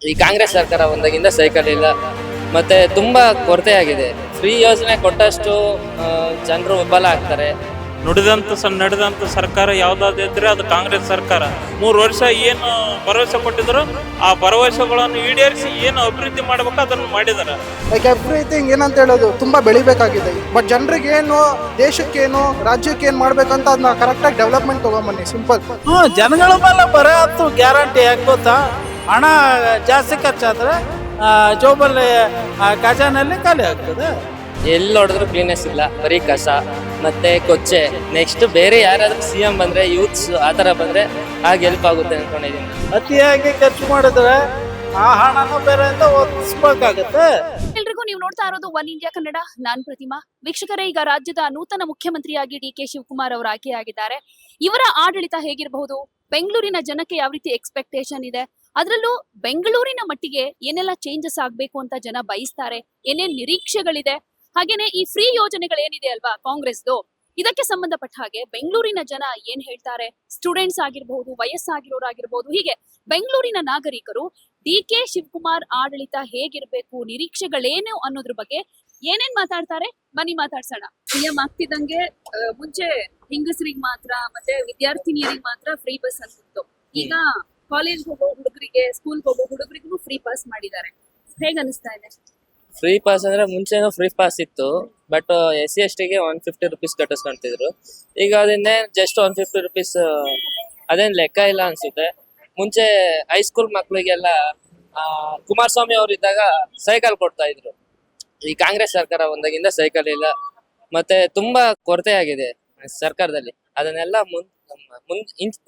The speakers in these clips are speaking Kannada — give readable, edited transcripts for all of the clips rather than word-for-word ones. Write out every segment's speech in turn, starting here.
ಈ ಕಾಂಗ್ರೆಸ್ ಸರ್ಕಾರ ಬಂದಾಗಿಂದ ಸೈಕಲ್ ಇಲ್ಲ, ಮತ್ತೆ ತುಂಬಾ ಕೊರತೆ ಆಗಿದೆ. ಫ್ರೀ ಯೋಜನೆ ಕೊಟ್ಟಷ್ಟು ಜನರು ವಿಫಲ ಆಗ್ತಾರೆ. ನಡೆದಂತ ಸರ್ಕಾರ ಯಾವ್ದಾದ್ರೆ ಅದು ಕಾಂಗ್ರೆಸ್ ಸರ್ಕಾರ. 3 ವರ್ಷ ಏನು ಭರವಸೆ ಕೊಟ್ಟಿದ್ರು ಆ ಭರವಸೆಗಳನ್ನು ಈಡೇರಿಸಿ ಏನು ಅಭಿವೃದ್ಧಿ ಮಾಡ್ಬೇಕು ಅದನ್ನು ಮಾಡಿದಾರೆ. ಲೈಕ್ ಎವ್ರಿಥಿಂಗ್ ಏನಂತ ಹೇಳೋದು ತುಂಬಾ ಬೆಳಿಬೇಕಾಗಿದೆ. ಬಟ್ ಜನರಿಗೆ ಏನು, ದೇಶಕ್ಕೇನು, ರಾಜ್ಯಕ್ಕೆ ಏನ್ ಮಾಡ್ಬೇಕಂತ ಅದನ್ನ ಕರೆಕ್ಟಾಗಿ ಡೆವಲಪ್ಮೆಂಟ್ ತಗೊಂಬನ್ನಿ. ಸಿಂಪಲ್. ಜನಗಳ ಮೇಲೆ ಬರೋ ಹತ್ತು ಗ್ಯಾರಂಟಿ ಯಾಕೆ ಗೊತ್ತಾ? ಹಣ ಜಾಸ್ತಿ ಖರ್ಚಾದ್ರೆ ಜೋಬಲ್ಲಿ ಖಜಾನಲ್ಲಿ ಖಾಲಿ ಆಗ್ತದೆ. ಎಲ್ಲಿ ನೋಡಿದ್ರು ಕ್ಲೀನೆಸ್ ಇಲ್ಲ, ಬರೀ ಕಸ ಮತ್ತೆ ಕೊಚ್ಚೆ. ನೆಕ್ಸ್ಟ್ ಬೇರೆ ಯಾರಾದ್ರೂ CM ಬಂದ್ರೆ, ಯೂತ್ಸ್ ಆತರ ಬಂದ್ರೆ ಆಗ ಹೆಲ್ಪ್ ಆಗುತ್ತೆ ಅನ್ಕೊಂಡಿದೀನಿ. ಅತಿಯಾಗಿ ಖರ್ಚು ಮಾಡಿದ್ರೆ ಆ ಹಣನೂ ಬೇರೆ ಅಂತ ಒದಗಿಸ್ಬೇಕಾಗತ್ತೆ. ಎಲ್ರಿಗೂ ನೀವು ನೋಡ್ತಾ ಇರೋದು ಒನ್ ಇಂಡಿಯಾ ಕನ್ನಡ. ನಾನ್ ಪ್ರತಿಮಾ. ವೀಕ್ಷಕರೇ, ಈಗ ರಾಜ್ಯದ ನೂತನ ಮುಖ್ಯಮಂತ್ರಿಯಾಗಿ DK ಶಿವಕುಮಾರ್ ಅವರು ಆಯ್ಕೆಯಾಗಿದ್ದಾರೆ. ಇವರ ಆಡಳಿತ ಹೇಗಿರಬಹುದು? ಬೆಂಗಳೂರಿನ ಜನಕ್ಕೆ ಯಾವ ರೀತಿ ಎಕ್ಸ್ಪೆಕ್ಟೇಷನ್ ಇದೆ? ಅದರಲ್ಲೂ ಬೆಂಗಳೂರಿನ ಮಟ್ಟಿಗೆ ಏನೆಲ್ಲ ಚೇಂಜಸ್ ಆಗ್ಬೇಕು ಅಂತ ಜನ ಬಯಸ್ತಾರೆ, ಏನೇನ್ ನಿರೀಕ್ಷೆಗಳಿದೆ, ಹಾಗೇನೆ ಈ ಫ್ರೀ ಯೋಜನೆಗಳೇನಿದೆ ಅಲ್ವಾ ಕಾಂಗ್ರೆಸ್ದು, ಇದಕ್ಕೆ ಸಂಬಂಧಪಟ್ಟ ಹಾಗೆ ಬೆಂಗಳೂರಿನ ಜನ ಏನ್ ಹೇಳ್ತಾರೆ, ಸ್ಟೂಡೆಂಟ್ಸ್ ಆಗಿರ್ಬಹುದು, ವಯಸ್ಸಾಗಿರೋರಾಗಿರ್ಬಹುದು, ಹೀಗೆ ಬೆಂಗಳೂರಿನ ನಾಗರಿಕರು DK ಶಿವಕುಮಾರ್ ಆಡಳಿತ ಹೇಗಿರ್ಬೇಕು, ನಿರೀಕ್ಷೆಗಳೇನು ಅನ್ನೋದ್ರ ಬಗ್ಗೆ ಏನೇನ್ ಮಾತಾಡ್ತಾರೆ ಬನ್ನಿ ಮಾತಾಡ್ಸೋಣ. CM ಆಗ್ತಿದ್ದಂಗೆ ಮುಂಚೆ ಹೆಂಗಸರಿಗೆ ಮಾತ್ರ ಮತ್ತೆ ವಿದ್ಯಾರ್ಥಿನಿಯರಿಗೆ ಮಾತ್ರ ಫ್ರೀ ಬಸ್ ಅಂತಿತ್ತು. ಈಗ ಕಾಲೇಜ್ ಹೋಗೋ ಹುಡುಗರಿಗೆ, ಸ್ಕೂಲ್ ಹೋಗೋ ಹುಡುಗರಿಗೂ ಫ್ರೀ ಪಾಸ್ ಮಾಡಿದ್ದಾರೆ. ಹೇಗ್ ಅನಿಸ್ತಾ ಇದೆ? ಫ್ರೀ ಪಾಸ್ ಅಂದ್ರೆ ಮುಂಚೆನೂ ಫ್ರೀ ಪಾಸ್ ಇತ್ತು, ಬಟ್ SC/ST ಗೆ 150 ರುಪೀಸ್ ಕಟ್ಟಿಸ್ಕೊಂತಿದ್ರು. ಈಗ ಅದನ್ನೇ ಜಸ್ಟ್ 150 ರುಪೀಸ್ ಅದೇನ್ ಲೆಕ್ಕ ಇಲ್ಲ ಅನ್ಸುತ್ತೆ. ಮುಂಚೆ ಹೈಸ್ಕೂಲ್ ಮಕ್ಳಿಗೆಲ್ಲ ಕುಮಾರಸ್ವಾಮಿ ಅವ್ರು ಇದ್ದಾಗ ಸೈಕಲ್ ಕೊಡ್ತಾ ಇದ್ರು. ಈ ಕಾಂಗ್ರೆಸ್ ಸರ್ಕಾರ ಬಂದಾಗಿಂದ ಸೈಕಲ್ ಇಲ್ಲ, ಮತ್ತೆ ತುಂಬಾ ಕೊರತೆ ಆಗಿದೆ ಸರ್ಕಾರದಲ್ಲಿ. ಅದನ್ನೆಲ್ಲ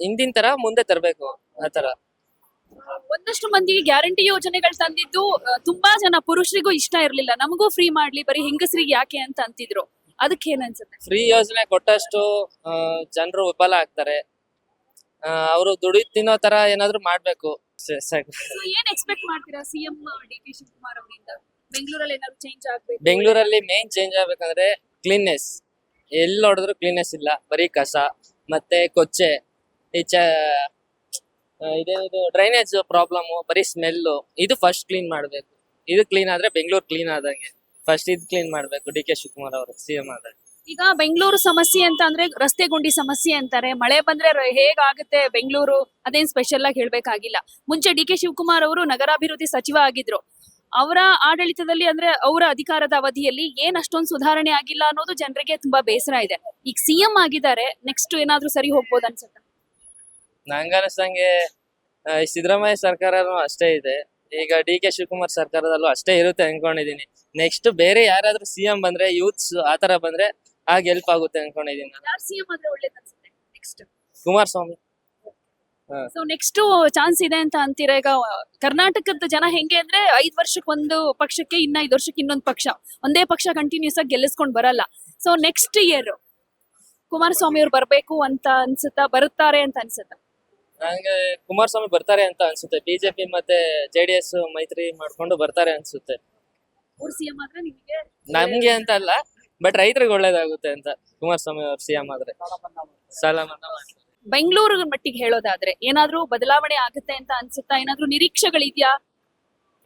ಹಿಂದಿನ ತರ ಮುಂದೆ ತರಬೇಕು. ಆತರ ಒಂದಷ್ಟು ಮಂದಿಗೆ ಗ್ಯಾರಂಟಿ ಯೋಜನೆಗಳು ತಂದಿದ್ದು ತುಂಬಾ ಜನ ಪುರುಷರಿಗೂ ಇಷ್ಟ ಇರ್ಲಿಲ್ಲ. ನಮಗೂ ಫ್ರೀ ಮಾಡ್ಲಿ, ಬರೀ ಹೆಂಗಸರಿಗೆ ಯಾಕೆ ಅಂತ ಅಂತಿದ್ರು. ಅದಕ್ಕೆ ಏನ್ ಅನ್ಸುತ್ತೆ? ಫ್ರೀ ಯೋಜನೆ ಕೊಟ್ಟಷ್ಟು ಜನರು ವಿಫಲ ಆಗ್ತಾರೆ. ಅವರು ದುಡಿ ತಿನ್ನೋ ತರ ಏನಾದ್ರು ಮಾಡ್ಬೇಕು. ಏನ್ ಎಕ್ಸ್ಪೆಕ್ಟ್ ಮಾಡ್ತೀರಾ CM DK ಶಿವಕುಮಾರ್ ಅವರಿಂದ? ಬೆಂಗಳೂರಲ್ಲಿ ಏನಾದ್ರು ಚೇಂಜ್ ಆಗ್ಬೇಕು? ಬೆಂಗಳೂರಲ್ಲಿ ಮೇನ್ ಚೇಂಜ್ ಆಗ್ಬೇಕಂದ್ರೆ ಕ್ಲೀನ್ನೆಸ್. ಎಲ್ಲಿ ನೋಡಿದ್ರು ಕ್ಲೀನ್ನೆಸ್ ಇಲ್ಲ, ಬರೀ ಕಸ ಮತ್ತೆ ಕೊಚ್ಚೆ. ಇದೇನಿದು ಡ್ರೈನೇಜ್ ಪ್ರಾಬ್ಲಮ್, ಬರೀ ಸ್ಮೆಲ್ಲು. ಇದು ಫಸ್ಟ್ ಕ್ಲೀನ್ ಮಾಡ್ಬೇಕು. ಇದು ಕ್ಲೀನ್ ಆದ್ರೆ ಬೆಂಗಳೂರು ಕ್ಲೀನ್ ಆದಂಗೆ. ಫಸ್ಟ್ ಇದು ಕ್ಲೀನ್ ಮಾಡ್ಬೇಕು DK ಶಿವಕುಮಾರ್ ಅವರು CM ಆದ್ರೆ. ಈಗ ಬೆಂಗಳೂರು ಸಮಸ್ಯೆ ಅಂತ ಅಂದ್ರೆ ರಸ್ತೆ ಗುಂಡಿ ಸಮಸ್ಯೆ ಅಂತಾರೆ. ಮಳೆ ಬಂದ್ರೆ ಹೇಗಾಗುತ್ತೆ ಬೆಂಗಳೂರು, ಅದೇನ್ ಸ್ಪೆಷಲ್ ಆಗಿ ಹೇಳ್ಬೇಕಾಗಿಲ್ಲ. ಮುಂಚೆ DK ಶಿವಕುಮಾರ್ ಅವರು ನಗರಾಭಿವೃದ್ಧಿ ಸಚಿವ ಆಗಿದ್ರು. ಅವರ ಆಡಳಿತದಲ್ಲಿ ಅಂದ್ರೆ ಅವರ ಅಧಿಕಾರದ ಅವಧಿಯಲ್ಲಿ ಏನ್ ಅಷ್ಟೊಂದು ಸುಧಾರಣೆ ಆಗಿಲ್ಲ ಅನ್ನೋದು ಜನರಿಗೆ ತುಂಬಾ ಬೇಸರ ಇದೆ. ಈಗ CM ಆಗಿದ್ದಾರೆ, ನೆಕ್ಸ್ಟ್ ಏನಾದ್ರೂ ಸರಿ ಹೋಗ್ಬೋದು ಅನ್ಸುತ್ತೆ? ನಂಗ ಅನಿಸ್ತಂಗೆ ಸಿದ್ದರಾಮಯ್ಯ ಸರ್ಕಾರನೂ ಅಷ್ಟೇ ಇದೆ. ಈಗ DK ಶಿವಕುಮಾರ್ ಸರ್ಕಾರದಲ್ಲೂ ಅಷ್ಟೇ ಇರುತ್ತೆ ಅನ್ಕೊಂಡಿದೀನಿ. ನೆಕ್ಸ್ಟ್ ಬೇರೆ ಯಾರಾದ್ರೂ CM ಬಂದ್ರೆ, ಯೂತ್ಸ್ ಆತರ ಬಂದ್ರೆ ಆಗ ಹೆಲ್ಪ್ ಆಗುತ್ತೆ ಅನ್ಕೊಂಡಿದೀನಿ. ಯಾರು CM ಆದ್ರೆ ಒಳ್ಳೇದು ಅನ್ಸುತ್ತೆ next? Kumaraswamy. So next chance ಇದೆ ಅಂತ ಅಂತೀರಾ? ಈಗ ಕರ್ನಾಟಕದ ಜನ ಹೆಂಗೆ ಅಂದ್ರೆ 5 ವರ್ಷಕ್ಕೆ ಒಂದು ಪಕ್ಷಕ್ಕೆ, ಇನ್ನ 5 ವರ್ಷಕ್ಕೆ ಇನ್ನೊಂದು ಪಕ್ಷ, ಒಂದೇ ಪಕ್ಷ ಕಂಟಿನ್ಯೂಸ್ ಆಗಿ ಗೆಲ್ಲಿಸ್ಕೊಂಡ್ ಬರಲ್ಲ. ಸೊ ನೆಕ್ಸ್ಟ್ ಇಯರ್ ಕುಮಾರಸ್ವಾಮಿ ಅವ್ರು ಬರ್ಬೇಕು ಅಂತ ಅನ್ಸುತ್ತಾ, ಬರುತ್ತಾರೆ ಅಂತ ಅನ್ಸುತ್ತಾ? ನಂಗೆ ಕುಮಾರಸ್ವಾಮಿ ಬರ್ತಾರೆ ಅಂತ ಅನ್ಸುತ್ತೆ. BJP ಮತ್ತೆ JDS ಮೈತ್ರಿ ಮಾಡ್ಕೊಂಡು ಬರ್ತಾರೆ ಅನ್ಸುತ್ತೆ. ಅವ್ರು CM ಆದ್ರೆ ನಿಮಗೆ? ನಮ್ಗೆ ಅಂತ ಅಲ್ಲ, ಬಟ್ ರೈತರಿಗೆ ಒಳ್ಳೇದಾಗುತ್ತೆ ಅಂತ ಕುಮಾರಸ್ವಾಮಿ ಅವ್ರು CM ಆದ್ರೆ. ಸಾಲ ಮನ್ನಾ ಮಾಡ್ತಾರೆ. ಬೆಂಗಳೂರು ಮಟ್ಟಿಗೆ ಹೇಳೋದಾದ್ರೆ ಏನಾದ್ರೂ ಬದಲಾವಣೆ ಆಗುತ್ತೆ ಅಂತ ಅನ್ಸುತ್ತಾ? ಏನಾದ್ರೂ ನಿರೀಕ್ಷೆಗಳಿದ್ಯಾ?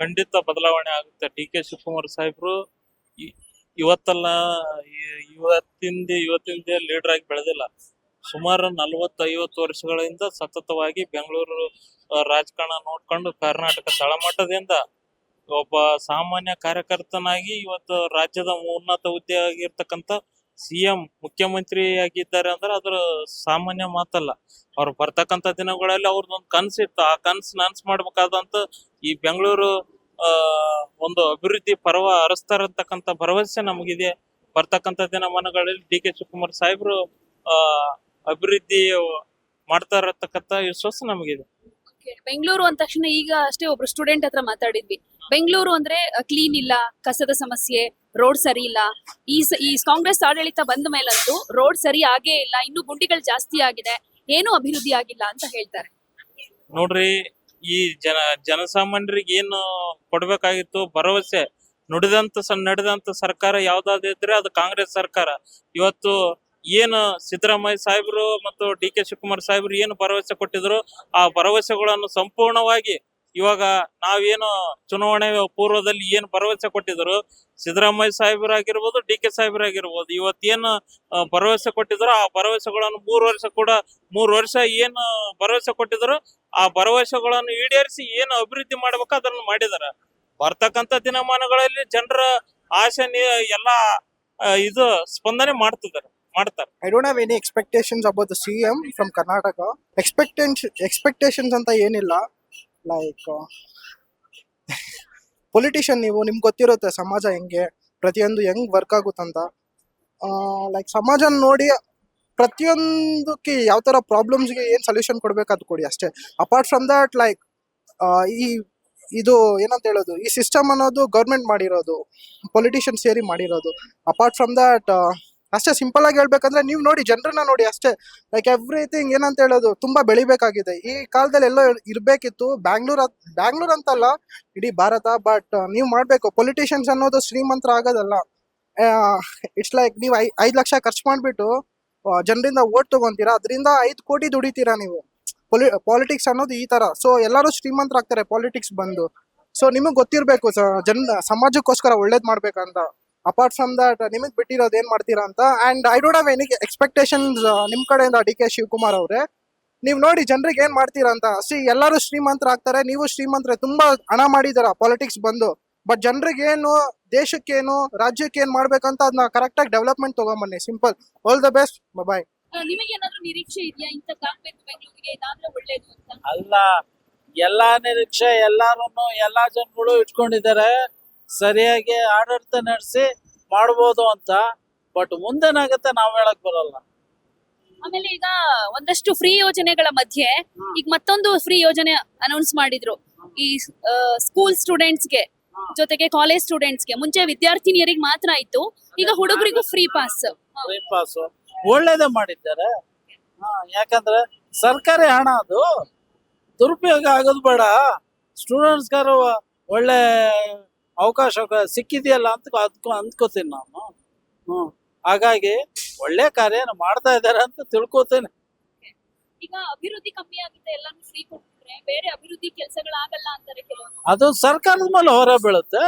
ಖಂಡಿತ ಬದಲಾವಣೆ ಆಗುತ್ತೆ. DK ಶಿವಕುಮಾರ್ ಸಾಹೇಬ್ರು ಇವತ್ತಲ್ಲ, ಇವತ್ತಿಂದ ಲೀಡರ್ ಆಗಿ ಬೆಳೆದಿಲ್ಲ. ಸುಮಾರು 40-50 ವರ್ಷಗಳಿಂದ ಸತತವಾಗಿ ಬೆಂಗಳೂರು ರಾಜಕಾರಣ ನೋಡ್ಕೊಂಡು ಕರ್ನಾಟಕ ತಳಮಟ್ಟದಿಂದ ಒಬ್ಬ ಸಾಮಾನ್ಯ ಕಾರ್ಯಕರ್ತನಾಗಿ ಇವತ್ತು ರಾಜ್ಯದ ಉನ್ನತ ಹುದ್ದೆ ಆಗಿರ್ತಕ್ಕಂಥ CM ಮುಖ್ಯಮಂತ್ರಿ ಆಗಿದ್ದಾರೆ ಅಂದ್ರೆ ಅದ್ರ ಸಾಮಾನ್ಯ ಮಾತಲ್ಲ. ಅವ್ರು ಬರ್ತಕ್ಕಂಥ ದಿನಗಳಲ್ಲಿ ಅವ್ರದ್ದೊಂದು ಕನಸಿತ್ತು. ಆ ಕನಸು ನನ್ಸ್ ಮಾಡ್ಬೇಕಾದಂತ ಈ ಬೆಂಗಳೂರು ಒಂದು ಅಭಿವೃದ್ಧಿ ಪರ್ವ ಹರಿಸ್ತಾರಂತಕ್ಕಂಥ ಭರವಸೆ ನಮಗಿದೆ. ಬರ್ತಕ್ಕಂಥ ದಿನಮಾನಗಳಲ್ಲಿ DK ಶಿವಕುಮಾರ್ ಸಾಹೇಬ್ರು ಅಭಿವೃದ್ಧಿ ಮಾಡ್ತಾ ಇರತಕ್ಕಂಥ ವಿಶ್ವಾಸ ನಮಗಿದೆ. ಬೆಂಗಳೂರು ಅಂದ ತಕ್ಷಣ ಈಗ ಅಷ್ಟೇ ಒಬ್ರು ಸ್ಟೂಡೆಂಟ್ ಹತ್ರ ಮಾತಾಡಿದ್ವಿ. ಬೆಂಗಳೂರು ಅಂದ್ರೆ ಕ್ಲೀನ್ ಇಲ್ಲ, ಕಸದ ಸಮಸ್ಯೆ, ರೋಡ್ ಸರಿ ಇಲ್ಲ. ಈ ಕಾಂಗ್ರೆಸ್ ಆಡಳಿತ ಬಂದ ಮೇಲಂತೂ ರೋಡ್ ಸರಿ ಆಗೇ ಇಲ್ಲ, ಇನ್ನು ಗುಂಡಿಗಳು ಜಾಸ್ತಿ ಆಗಿದೆ, ಏನು ಅಭಿವೃದ್ಧಿ ಆಗಿಲ್ಲ ಅಂತ ಹೇಳ್ತಾರೆ. ನೋಡ್ರಿ, ಈ ಜನಸಾಮಾನ್ಯರಿಗೆ ಏನು ಕೊಡ್ಬೇಕಾಗಿತ್ತು ಭರವಸೆ, ನಡೆದಂತ ಸರ್ಕಾರ ಯಾವ್ದಾದ್ರೆ ಅದು ಕಾಂಗ್ರೆಸ್ ಸರ್ಕಾರ. ಇವತ್ತು ಏನು ಸಿದ್ದರಾಮಯ್ಯ ಸಾಹೇಬರು ಮತ್ತು DK ಶಿವಕುಮಾರ್ ಸಾಹೇಬರು ಏನು ಭರವಸೆ ಕೊಟ್ಟಿದ್ರು, ಆ ಭರವಸೆಗಳನ್ನು ಸಂಪೂರ್ಣವಾಗಿ ಇವಾಗ ನಾವೇನು ಚುನಾವಣೆ ಪೂರ್ವದಲ್ಲಿ ಏನ್ ಭರವಸೆ ಕೊಟ್ಟಿದ್ರು, ಸಿದ್ದರಾಮಯ್ಯ ಸಾಹೇಬರಾಗಿರ್ಬೋದು, DK ಸಾಹೇಬರಾಗಿರ್ಬೋದು, ಇವತ್ತೇನು ಭರವಸೆ ಕೊಟ್ಟಿದ್ರು ಆ ಭರವಸೆಗಳನ್ನು 3 ವರ್ಷ ಏನು ಭರವಸೆ ಕೊಟ್ಟಿದ್ರು ಆ ಭರವಸೆಗಳನ್ನು ಈಡೇರಿಸಿ ಏನು ಅಭಿವೃದ್ಧಿ ಮಾಡ್ಬೇಕು ಅದನ್ನು ಮಾಡಿದಾರ. ಬರ್ತಕ್ಕಂತ ದಿನಮಾನಗಳಲ್ಲಿ ಜನರ ಆಸೆ ಎಲ್ಲಾ ಇದು ಸ್ಪಂದನೆ ಮಾಡ್ತಾರೆ. I don't have any expectations about the CM from Karnataka. Expectations ಅಂತ ಏನಿಲ್ಲ. ಲೈಕ್ ಪೊಲಿಟಿಷಿಯನ್ ನಿಮ್ಗೆ ಗೊತ್ತಿರುತ್ತೆ ಸಮಾಜ ಹೆಂಗೆ, ಪ್ರತಿಯೊಂದು ಹೆಂಗ್ ವರ್ಕ್ ಆಗುತ್ತಂತ. ಲೈಕ್ ಸಮಾಜನ ನೋಡಿ ಪ್ರತಿಯೊಂದಕ್ಕೆ ಯಾವ ಥರ ಪ್ರಾಬ್ಲಮ್ಸ್ಗೆ ಏನು ಸೊಲ್ಯೂಷನ್ ಕೊಡ್ಬೇಕು ಅದು ಕೊಡಿ ಅಷ್ಟೇ. ಅಪಾರ್ಟ್ ಫ್ರಮ್ ದಟ್ ಲೈಕ್ ಇದು ಏನಂತ ಹೇಳೋದು, ಈ ಸಿಸ್ಟಮ್ ಅನ್ನೋದು ಗೌರ್ಮೆಂಟ್ ಮಾಡಿರೋದು, ಪೊಲಿಟಿಷಿಯನ್ ಸೇರಿ ಮಾಡಿರೋದು. ಅಪಾರ್ಟ್ ಫ್ರಮ್ ದಟ್ ಅಷ್ಟೇ. ಸಿಂಪಲ್ ಆಗಿ ಹೇಳ್ಬೇಕಂದ್ರೆ ನೀವು ನೋಡಿ, ಜನರನ್ನ ನೋಡಿ ಅಷ್ಟೇ. ಲೈಕ್ ಎವ್ರಿಥಿಂಗ್ ಏನಂತ ಹೇಳೋದು ತುಂಬಾ ಬೆಳಿಬೇಕಾಗಿದೆ. ಈ ಕಾಲದಲ್ಲಿ ಎಲ್ಲೋ ಇರ್ಬೇಕಿತ್ತು, ಬ್ಯಾಂಗ್ಳೂರ್ ಅಂತಲ್ಲ ಇಡೀ ಭಾರತ. ಬಟ್ ನೀವು ಮಾಡ್ಬೇಕು. ಪೊಲಿಟಿಷಿಯನ್ಸ್ ಅನ್ನೋದು ಶ್ರೀಮಂತರ ಆಗೋದಲ್ಲ. ಇಟ್ಸ್ ಲೈಕ್ ನೀವು 5 ಲಕ್ಷ ಖರ್ಚು ಮಾಡ್ಬಿಟ್ಟು ಜನರಿಂದ ಓಟ್ ತಗೊಂತೀರಾ, ಅದರಿಂದ 5 ಕೋಟಿ ದುಡಿತೀರಾ ನೀವು. ಪಾಲಿಟಿಕ್ಸ್ ಅನ್ನೋದು ಈ ತರ. ಸೊ ಎಲ್ಲರೂ ಶ್ರೀಮಂತರಾಗ್ತಾರೆ ಪಾಲಿಟಿಕ್ಸ್ ಬಂದು. ಸೊ ನಿಮಗೆ ಗೊತ್ತಿರ್ಬೇಕು ಸಮಾಜಕ್ಕೋಸ್ಕರ ಒಳ್ಳೇದ್ ಮಾಡ್ಬೇಕಂತ. ಅಪಾರ್ಟ್ ಫ್ರಮ್ ದಟ್ ನಿಮಗೆ ಬಿಟ್ಟಿರೋದು ಏನ್ ಮಾಡ್ತೀರಾ ಅಂತ. And I don't have any expectations ನಿಮ್ ಕಡೆಯಿಂದ DK ಶಿವಕುಮಾರ್ ಅವ್ರೆ. ನೀವು ನೋಡಿ ಜನರಿಗೆ ಏನ್ ಮಾಡ್ತೀರಾ ಅಂತ. ಎಲ್ಲರೂ ಶ್ರೀಮಂತರಾಗ್ತಾರೆ, ನೀವು ಶ್ರೀಮಂತರೇ. ತುಂಬಾ ಹಣ ಮಾಡಿದಾರ ಪಾಲಿಟಿಕ್ಸ್ ಬಂದು. ಬಟ್ ಜನರಿಗೇನು, ದೇಶಕ್ಕೇನು, ರಾಜ್ಯಕ್ಕೆ ಏನ್ ಮಾಡ್ಬೇಕಂತ ಅದನ್ನ ಕರೆಕ್ಟ್ ಆಗಿ ಡೆವಲಪ್ಮೆಂಟ್ ತಗೊಂಬನ್ನಿ. Simple. All the best. Bye. ನಿಮಗೆ ಏನಾದ್ರೂ ನಿರೀಕ್ಷೆ ಇದೆಯಾ ಇಂತಕ್ಕಾಗ್ಬೇಕು ಬೆಂಗಳೂರಿಗೆ, ಇದಾದ್ರೆ ಒಳ್ಳೇದು ಅಂತ? ಅಲ್ಲ, ಎಲ್ಲಾ ನಿರೀಕ್ಷೆ ಎಲ್ಲಾ ಜನಗಳು ಇಟ್ಕೊಂಡಿದ್ದಾರೆ ಸರಿಯಾಗಿ ಆಡಳಿತ ನಡೆಸಿ ಮಾಡ್ಬೋದು ಅಂತ. ಬಟ್ ಮುಂದೇನಾಗತ್ತೆ ನಾವ್ ಹೇಳಕ್ ಬರಲ್ಲ. ಆಮೇಲೆ ಈಗ ಒಂದಷ್ಟು ಫ್ರೀ ಯೋಜನೆಗಳ ಮಧ್ಯೆ ಈಗ ಮತ್ತೊಂದು ಫ್ರೀ ಯೋಜನೆ ಅನೌನ್ಸ್ ಮಾಡಿದ್ರು. ಈ ಸ್ಕೂಲ್ ಸ್ಟೂಡೆಂಟ್ಸ್ಗೆ ಜೊತೆಗೆ ಕಾಲೇಜ್ ಸ್ಟೂಡೆಂಟ್ಸ್ಗೆ. ಮುಂಚೆ ವಿದ್ಯಾರ್ಥಿನಿಯರಿಗೆ ಮಾತ್ರ ಇತ್ತು, ಈಗ ಹುಡುಗರಿಗೂ ಫ್ರೀ ಪಾಸ್. ಒಳ್ಳೇದೇ ಮಾಡಿದ್ದಾರೆ. ಯಾಕಂದ್ರೆ ಸರ್ಕಾರಿ ಹಣ ಅದು ದುರುಪಯೋಗ ಆಗೋದು ಬೇಡ. ಸ್ಟೂಡೆಂಟ್ಸ್ಗಾರು ಒಳ್ಳೆ ಅವಕಾಶ ಸಿಕ್ಕಿದೆಯಲ್ಲ ಅಂತ ಅಂದ್ಕೋತೀನಿ ನಾನು. ಹಾಗಾಗಿ ಒಳ್ಳೆ ಕಾರ್ಯ ಮಾಡ್ತಾ ಇದ್ದಾರೆ ಅಂತ ತಿಳ್ಕೊತೇನೆ. ಈಗ ಅಭಿವೃದ್ಧಿ ಕಮ್ಮಿ ಆಗುತ್ತೆ, ಎಲ್ಲಾನು ಫ್ರೀ ಕೊಟ್ಬಿಟ್ರೆ ಬೇರೆ ಅಭಿವೃದ್ಧಿ ಕೆಲಸಗಳಾಗಲ್ಲ ಅಂತಾರೆ ಕೆಲವರು. ಅದು ಸರ್ಕಾರದ ಮೇಲೆ ಹೊರ ಬೀಳುತ್ತೆ.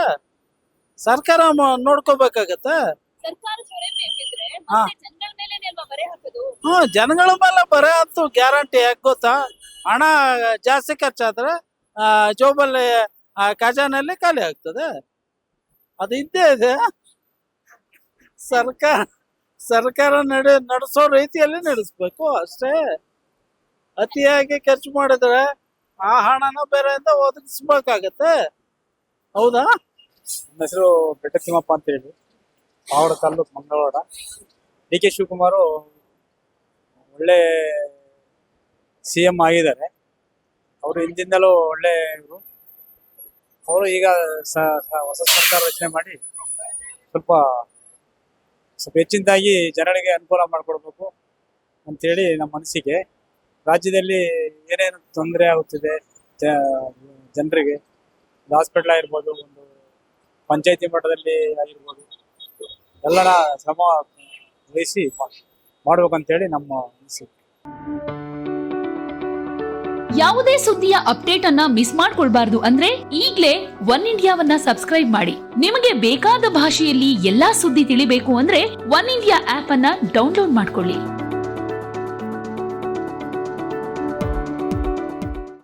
ಸರ್ಕಾರ ನೋಡ್ಕೋಬೇಕಾಗತ್ತೆ. ಸರ್ಕಾರ ಹೊರೆ ಬೇಕಿದ್ರೆ ಜನಗಳ ಮೇಲೆ ಬರೆ ಹಾಕೋದು. ಜನಗಳ ಮೇಲೆ ಬರೆ ಅಂತೂ ಗ್ಯಾರಂಟಿ. ಯಾಕೆ ಗೊತ್ತಾ, ಹಣ ಜಾಸ್ತಿ ಖರ್ಚಾದ್ರೆ ಜೋಬಲ್ಲಿ ಖಜಾನಲ್ಲಿ ಖಾಲಿ ಆಗ್ತದೆ. ಅದು ಇದ್ದೇ ಇದೆ. ಸರ್ಕಾರ ನಡೆಸೋ ರೀತಿಯಲ್ಲಿ ನಡೆಸ್ಬೇಕು ಅಷ್ಟೇ. ಅತಿಯಾಗಿ ಖರ್ಚು ಮಾಡಿದ್ರೆ ಆ ಹಣನ ಬೇರೆಯಿಂದ ಒದಗಿಸ್ಬೇಕಾಗತ್ತೆ. ಹೌದಾ? ನನ್ನ ಹೆಸರು ಬೆಟ್ಟ ತಿಮ್ಮಪ್ಪ ಅಂತ ಹೇಳಿ, ಪಾವಡ ತಾಲೂಕು ಮಂಗಳವಾಡ. DK ಶಿವಕುಮಾರ್ ಒಳ್ಳೆ CM ಆಗಿದ್ದಾರೆ. ಅವರು ಹಿಂದಿಂದಲೂ ಒಳ್ಳೆ ಇವರು. ಅವರು ಈಗ ಹೊಸ ಸರ್ಕಾರ ರಚನೆ ಮಾಡಿ ಸ್ವಲ್ಪ ಹೆಚ್ಚಿನದಾಗಿ ಜನರಿಗೆ ಅನುಕೂಲ ಮಾಡಿಕೊಡ್ಬೇಕು ಅಂತೇಳಿ ನಮ್ಮ ಅನಿಸಿಕೆ. ರಾಜ್ಯದಲ್ಲಿ ಏನೇನು ತೊಂದರೆ ಆಗುತ್ತಿದೆ ಜನರಿಗೆ, ಹಾಸ್ಪಿಟಲ್ ಆಗಿರ್ಬೋದು, ಒಂದು ಪಂಚಾಯತಿ ಮಟ್ಟದಲ್ಲಿ ಆಗಿರ್ಬೋದು, ಎಲ್ಲರ ಶ್ರಮ ವಹಿಸಿ ಮಾಡ್ಬೇಕಂತೇಳಿ ನಮ್ಮ ಅನಿಸಿಕೆ. ಯಾವುದೇ ಸುದ್ದಿಯ ಅಪ್ಡೇಟ್ ಅನ್ನ ಮಿಸ್ ಮಾಡ್ಕೊಳ್ಬಾರ್ದು ಅಂದ್ರೆ ಈಗ್ಲೇ ಒನ್ ಇಂಡಿಯಾವನ್ನ ಸಬ್ಸ್ಕ್ರೈಬ್ ಮಾಡಿ. ನಿಮಗೆ ಬೇಕಾದ ಭಾಷೆಯಲ್ಲಿ ಎಲ್ಲಾ ಸುದ್ದಿ ತಿಳಿಬೇಕು ಅಂದ್ರೆ ಒನ್ ಇಂಡಿಯಾ ಆಪ್ ಅನ್ನ ಡೌನ್ಲೋಡ್ ಮಾಡ್ಕೊಳ್ಳಿ.